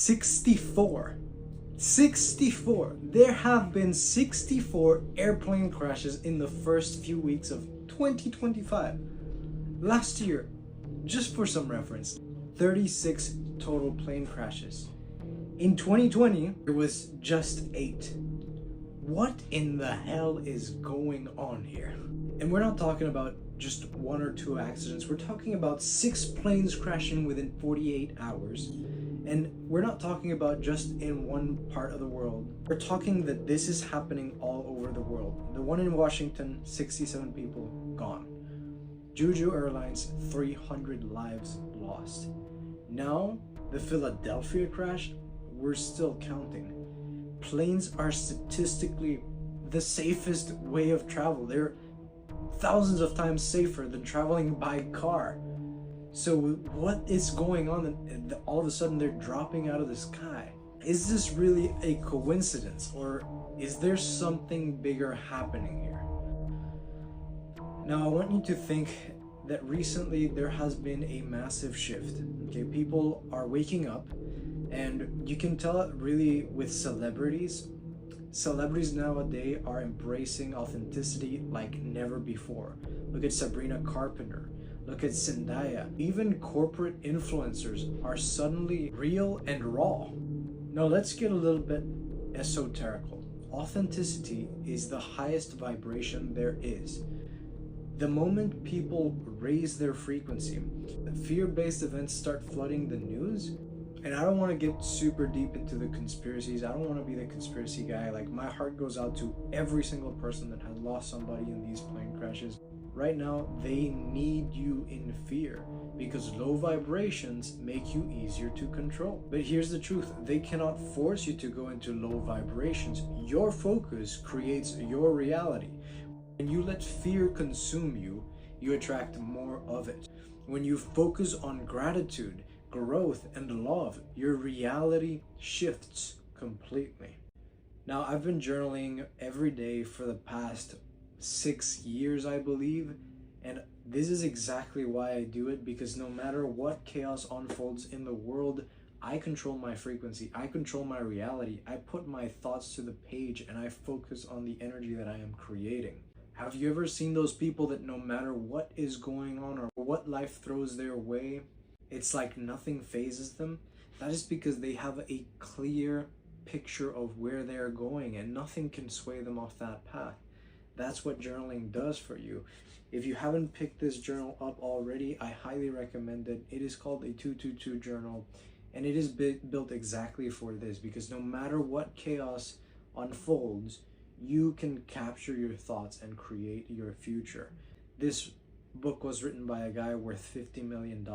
64. 64. There have been 64 airplane crashes in the first few weeks of 2025. Last year, just for some reference, 36 total plane crashes. In 2020, there was just 8. What in the hell is going on here? And we're not talking about just 1 or 2 accidents. We're talking about 6 planes crashing within 48 hours. And we're not talking about just in one part of the world. We're talking that this is happening all over the world. The one in Washington, 67 people gone. Juju Airlines, 300 lives lost. Now, the Philadelphia crash, we're still counting. Planes are statistically the safest way of travel. They're thousands of times safer than traveling by car. So what is going on? And all of a sudden they're dropping out of the sky. Is this really a coincidence, or is there something bigger happening here? Now I want you to think that recently there has been a massive shift. Okay, people are waking up, and you can tell it really with celebrities. Celebrities nowadays are embracing authenticity like never before. Look at Sabrina Carpenter. Look at Zendaya. Even corporate influencers are suddenly real and raw. Now let's get a little bit esoterical. Authenticity is the highest vibration there is. The moment people raise their frequency, fear-based events start flooding the news. And I don't want to get super deep into the conspiracies. I don't want to be the conspiracy guy. Like, my heart goes out to every single person that has lost somebody in these plane crashes. Right now, they need you in fear because low vibrations make you easier to control. But here's the truth. They cannot force you to go into low vibrations. Your focus creates your reality. When you let fear consume you, you attract more of it. When you focus on gratitude, growth, and love, your reality shifts completely. Now, I've been journaling every day for the past 6 years, I believe, and this is exactly why I do it, because no matter what chaos unfolds in the world, I control my frequency, I control my reality, I put my thoughts to the page, and I focus on the energy that I am creating. Have you ever seen those people that no matter what is going on or what life throws their way, it's like nothing phases them? That is because they have a clear picture of where they're going, and nothing can sway them off that path. That's what journaling does for you. If you haven't picked this journal up already, I highly recommend it. It is called a 222 journal, and it is built exactly for this, because no matter what chaos unfolds, you can capture your thoughts and create your future. This book was written by a guy worth $50 million,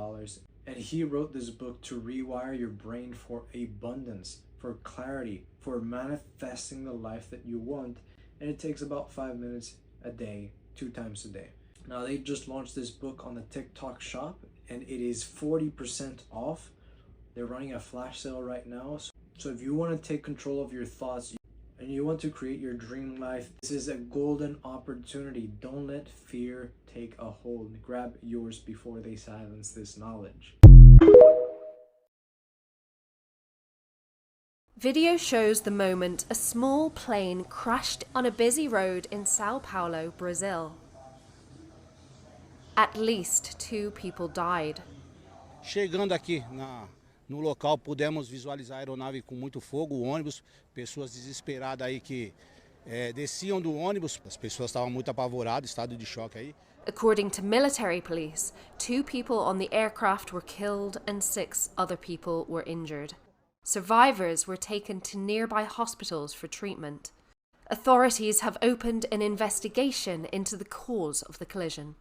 and he wrote this book to rewire your brain for abundance, for clarity, for manifesting the life that you want. And it takes about 5 minutes a day, 2 times a day. Now, they just launched this book on the TikTok shop, and it is 40% off. They're running a flash sale right now. So if you want to take control of your thoughts and you want to create your dream life, this is a golden opportunity. Don't let fear take a hold. Grab yours before they silence this knowledge. Video shows the moment a small plane crashed on a busy road in Sao Paulo, Brazil. At least 2 people died. Chegando aqui no local, pudemos visualizar a aeronave com muito fogo, o ônibus, pessoas desesperadas aí que desciam do ônibus, as pessoas estavam muito apavoradas, estado de choque aí. According to military police, 2 people on the aircraft were killed and 6 other people were injured. Survivors were taken to nearby hospitals for treatment. Authorities have opened an investigation into the cause of the collision.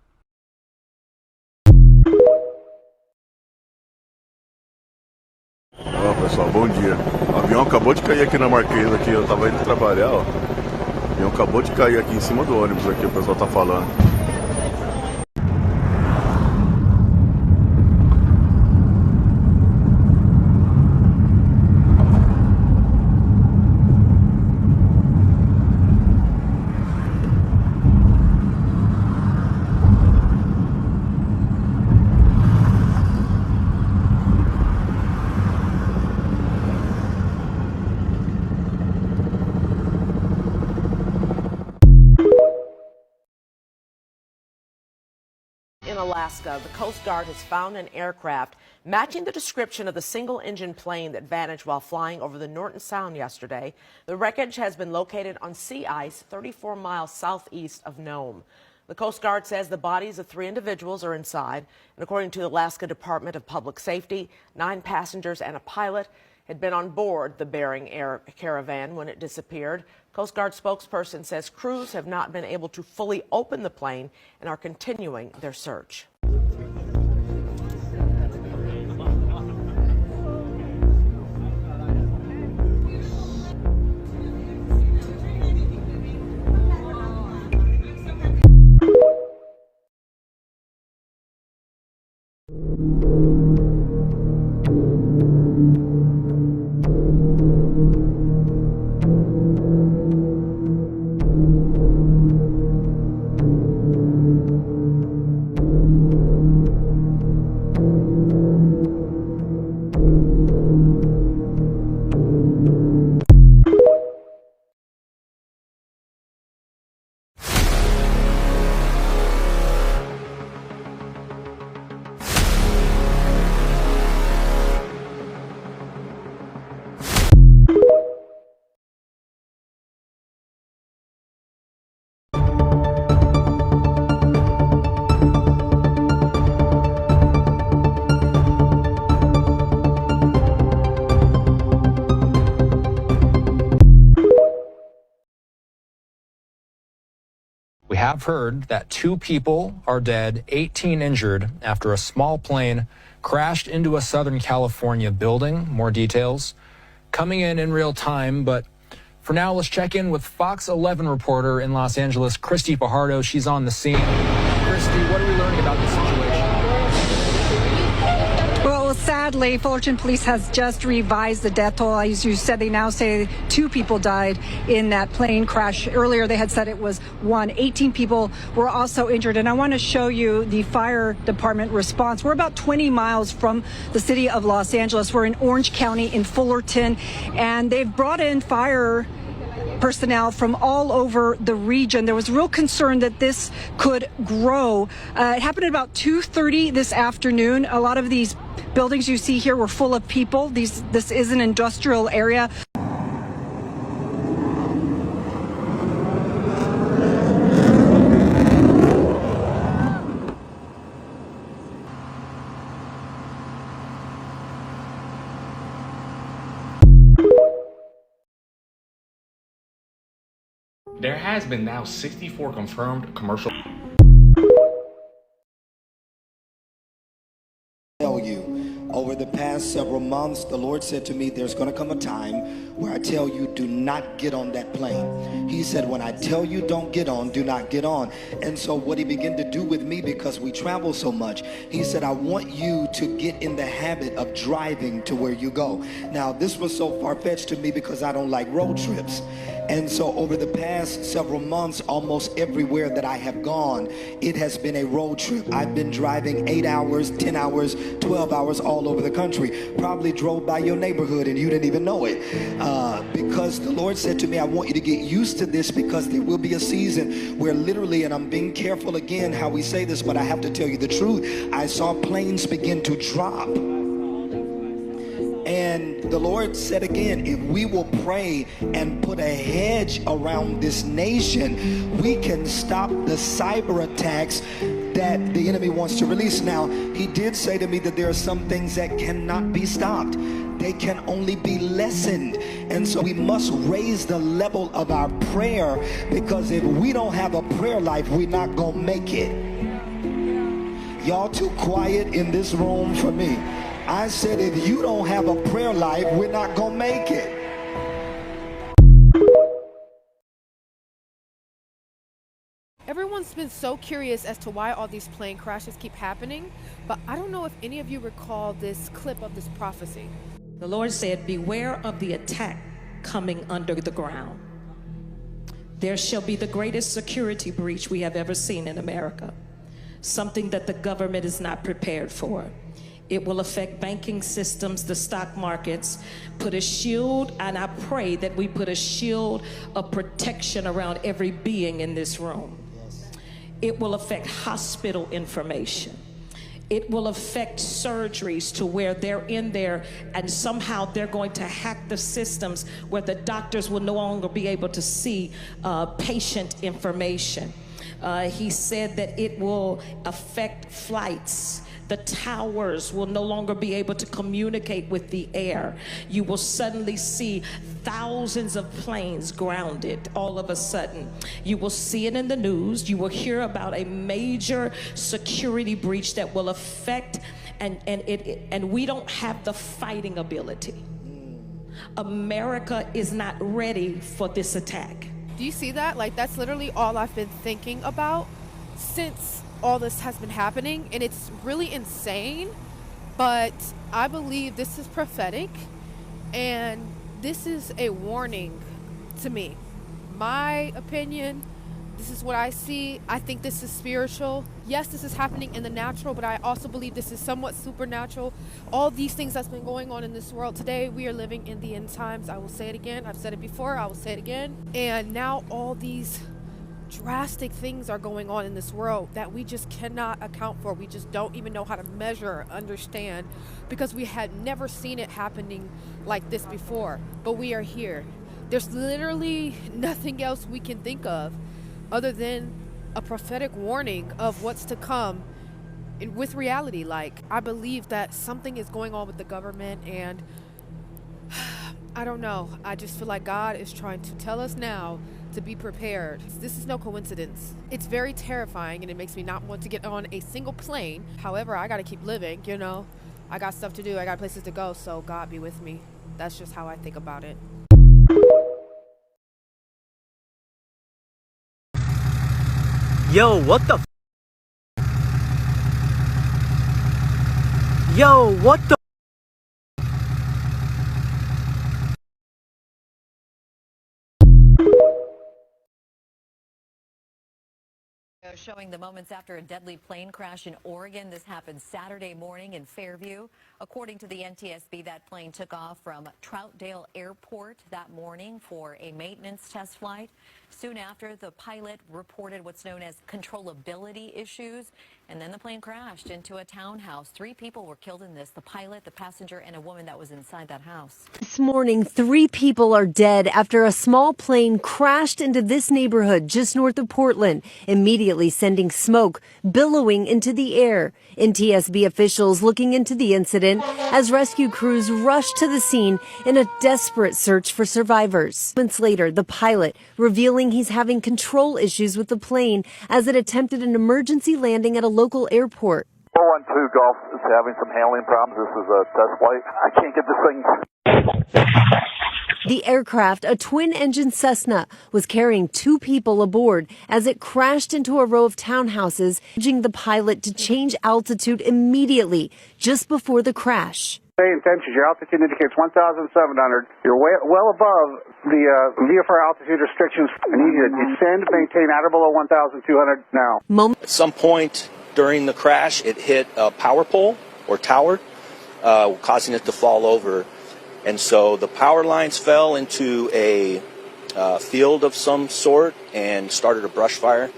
Olá pessoal, bom dia. O avião acabou de cair aqui na Marquesa, aqui. Eu tava indo trabalhar, ó. O avião acabou de cair aqui em cima do ônibus, aqui o pessoal tá falando. Alaska, the Coast Guard has found an aircraft matching the description of the single-engine plane that vanished while flying over the Norton Sound yesterday. The wreckage has been located on sea ice 34 miles southeast of Nome. The Coast Guard says the bodies of 3 individuals are inside, and according to the Alaska Department of Public Safety, 9 passengers and a pilot had been on board the Bering Air Caravan when it disappeared. Coast Guard spokesperson says crews have not been able to fully open the plane and are continuing their search. We have heard that 2 people are dead, 18 injured after a small plane crashed into a Southern California building. More details coming in real time. But for now, let's check in with Fox 11 reporter in Los Angeles, Christy Fajardo. She's on the scene. Christy, what are we learning about the situation? Well, sadly, Fullerton Police has just revised the death toll. As you said, they now say 2 people died in that plane crash. Earlier, they had said it was 1. 18 people were also injured. And I want to show you the fire department response. We're about 20 miles from the city of Los Angeles. We're in Orange County in Fullerton, and they've brought in fire personnel from all over the region. There was real concern that this could grow. It happened at about 2:30 this afternoon. A lot of these buildings you see here were full of people. This is an industrial area. There has been now 64 confirmed commercial. Tell you, over the past several months, the Lord said to me, there's going to come a time where I tell you, do not get on that plane. He said, when I tell you don't get on, do not get on. And so what he began to do with me, because we travel so much, he said, I want you to get in the habit of driving to where you go. Now, this was so far-fetched to me because I don't like road trips. And so over the past several months, almost everywhere that I have gone, it has been a road trip. I've been driving 8 hours, 10 hours, 12 hours all over the country. Probably drove by your neighborhood and you didn't even know it. Because the Lord said to me, I want you to get used to this, because there will be a season where literally, and I'm being careful again how we say this, but I have to tell you the truth, I saw planes begin to drop. And the Lord said again, if we will pray and put a hedge around this nation, we can stop the cyber attacks that the enemy wants to release. Now, he did say to me that there are some things that cannot be stopped. They can only be lessened. And so we must raise the level of our prayer, because if we don't have a prayer life, we're not gonna make it. Y'all too quiet in this room for me. I said, if you don't have a prayer life, we're not gonna make it. Everyone's been so curious as to why all these plane crashes keep happening, but I don't know if any of you recall this clip of this prophecy. The Lord said, beware of the attack coming under the ground. There shall be the greatest security breach we have ever seen in America, something that the government is not prepared for. It will affect banking systems, the stock markets. Put a shield, and I pray that we put a shield of protection around every being in this room. It will affect hospital information. It will affect surgeries to where they're in there and somehow they're going to hack the systems where the doctors will no longer be able to see patient information. He said that it will affect flights. The towers will no longer be able to communicate with the air. You will suddenly see thousands of planes grounded all of a sudden. You will see it in the news. You will hear about a major security breach that will affect, and we don't have the fighting ability. America is not ready for this attack. Do you see that? Like, that's literally all I've been thinking about since all this has been happening, and it's really insane, but I believe this is prophetic, and this is a warning to me. My opinion, this is what I see. I think this is spiritual. Yes, this is happening in the natural, but I also believe this is somewhat supernatural. All these things that's been going on in this world today, we are living in the end times. I will say it again. I've said it before. I will say it again. And now all these drastic things are going on in this world that we just cannot account for. We just don't even know how to measure or understand, because we had never seen it happening like this before. But we are here. There's literally nothing else we can think of other than a prophetic warning of what's to come with reality. Like, I believe that something is going on with the government, and I don't know. I just feel like God is trying to tell us now to be prepared. This is no coincidence. It's very terrifying, and it makes me not want to get on a single plane. However, I got to keep living, you know. I got stuff to do. I got places to go, so God be with me. That's just how I think about it. Yo, what the Yo, what the Showing the moments after a deadly plane crash in Oregon. This happened Saturday morning in Fairview. According to the NTSB, that plane took off from Troutdale Airport that morning for a maintenance test flight. Soon after, the pilot reported what's known as controllability issues, and then the plane crashed into a townhouse. 3 people were killed in this: the pilot, the passenger, and a woman that was inside that house. This morning, 3 people are dead after a small plane crashed into this neighborhood just north of Portland, immediately sending smoke billowing into the air. NTSB officials looking into the incident as rescue crews rushed to the scene in a desperate search for survivors. Months later, the pilot revealing he's having control issues with the plane as it attempted an emergency landing at a local airport. 412 Golf is having some handling problems. This is a test flight. I can't get this thing. The aircraft, a twin-engine Cessna, was carrying 2 people aboard as it crashed into a row of townhouses, urging the pilot to change altitude immediately just before the crash. Pay attention. Your altitude indicates 1,700. You're well above the VFR altitude restrictions. I need you to descend, maintain at or below 1,200 now. At some point during the crash, it hit a power pole or tower, causing it to fall over. And so the power lines fell into a field of some sort and started a brush fire.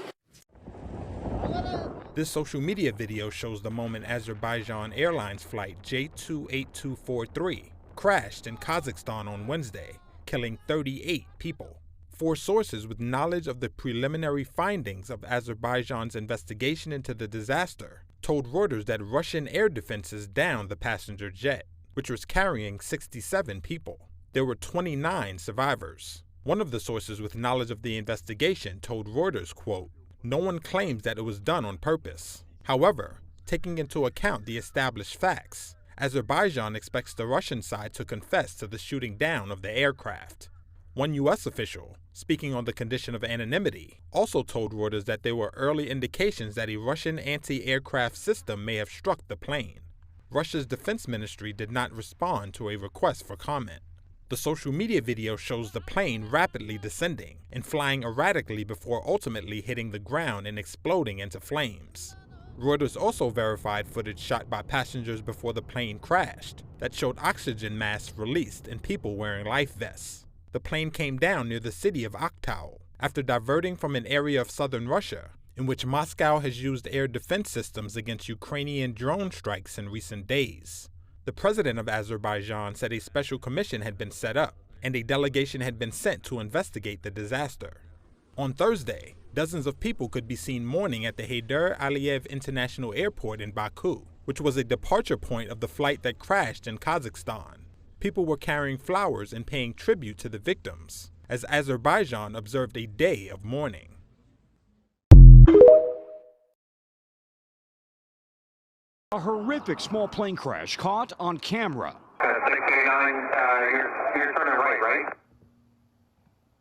This social media video shows the moment Azerbaijan Airlines flight J28243 crashed in Kazakhstan on Wednesday, killing 38 people. 4 sources with knowledge of the preliminary findings of Azerbaijan's investigation into the disaster told Reuters that Russian air defenses downed the passenger jet, which was carrying 67 people. There were 29 survivors. One of the sources with knowledge of the investigation told Reuters, quote, "No one claims that it was done on purpose. However, taking into account the established facts, Azerbaijan expects the Russian side to confess to the shooting down of the aircraft." One U.S. official, speaking on the condition of anonymity, also told Reuters that there were early indications that a Russian anti-aircraft system may have struck the plane. Russia's defense ministry did not respond to a request for comment. The social media video shows the plane rapidly descending and flying erratically before ultimately hitting the ground and exploding into flames. Reuters also verified footage shot by passengers before the plane crashed that showed oxygen masks released and people wearing life vests. The plane came down near the city of Aktau after diverting from an area of southern Russia in which Moscow has used air defense systems against Ukrainian drone strikes in recent days. The president of Azerbaijan said a special commission had been set up, and a delegation had been sent to investigate the disaster. On Thursday, dozens of people could be seen mourning at the Heydar Aliyev International Airport in Baku, which was a departure point of the flight that crashed in Kazakhstan. People were carrying flowers and paying tribute to the victims, as Azerbaijan observed a day of mourning. A horrific small plane crash caught on camera. 689, you're turning right?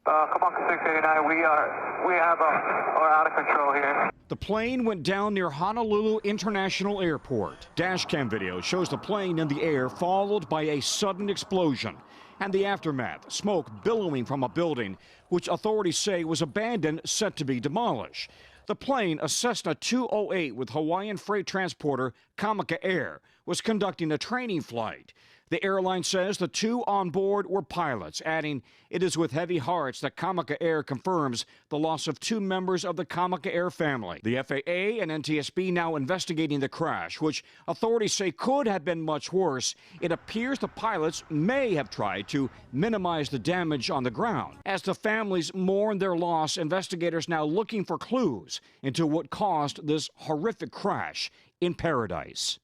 Come on, 689, we have are out of control here. The plane went down near Honolulu International Airport. Dashcam video shows the plane in the air followed by a sudden explosion. And the aftermath, smoke billowing from a building, which authorities say was abandoned, set to be demolished. The plane, a Cessna 208 with Hawaiian freight transporter Kamaka Air, was conducting a training flight. The airline says the two on board were pilots, adding, "It is with heavy hearts that Kamaka Air confirms the loss of two members of the Kamaka Air family." The FAA and NTSB now investigating the crash, which authorities say could have been much worse. It appears the pilots may have tried to minimize the damage on the ground. As the families mourn their loss, investigators now looking for clues into what caused this horrific crash in Paradise.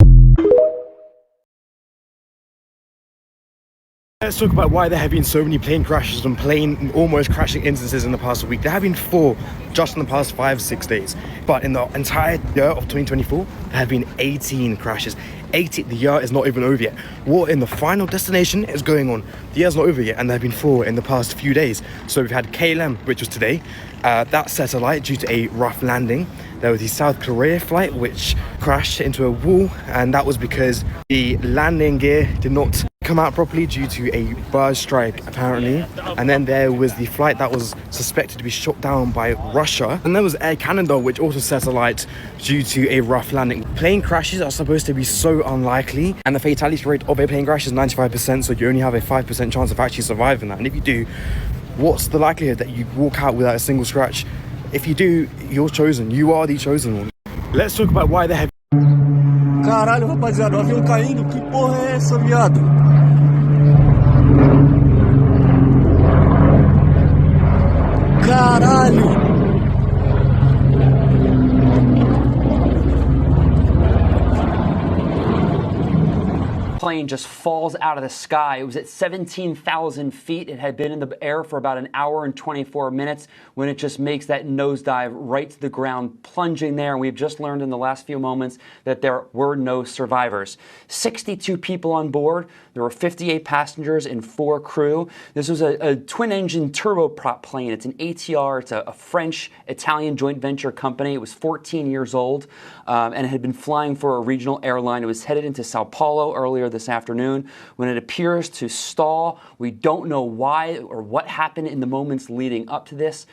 Let's talk about why there have been so many plane crashes and plane almost crashing instances in the past week. There have been 4 just in the past 5-6 days. But in the entire year of 2024, there have been 18 crashes. 18, the year is not even over yet. What in the final destination is going on? The year's not over yet, and there have been 4 in the past few days. So we've had KLM, which was today. That satellite due to a rough landing. There was the South Korea flight, which crashed into a wall, and that was because the landing gear did not come out properly due to a bird strike, apparently. And then there was the flight that was suspected to be shot down by Russia. And there was Air Canada, which also satellite due to a rough landing. Plane crashes are supposed to be so unlikely, and the fatality rate of a plane crash is 95%, so you only have a 5% chance of actually surviving that. And if you do, what's the likelihood that you walk out without a single scratch? If you do, you're chosen. You are the chosen one. Let's talk about why they have... Caralho, rapaziada, o avião caindo, que porra é essa, viado? Caralho! Plane just falls out of the sky. It was at 17,000 feet. It had been in the air for about an hour and 24 minutes when it just makes that nosedive right to the ground, plunging there. And we've just learned in the last few moments that there were no survivors. 62 people on board. There were 58 passengers and 4 crew. This was a twin-engine turboprop plane. It's an ATR. It's a French-Italian joint venture company. It was 14 years old and it had been flying for a regional airline. It was headed into Sao Paulo earlier this afternoon when it appears to stall. We don't know why or what happened in the moments leading up to this.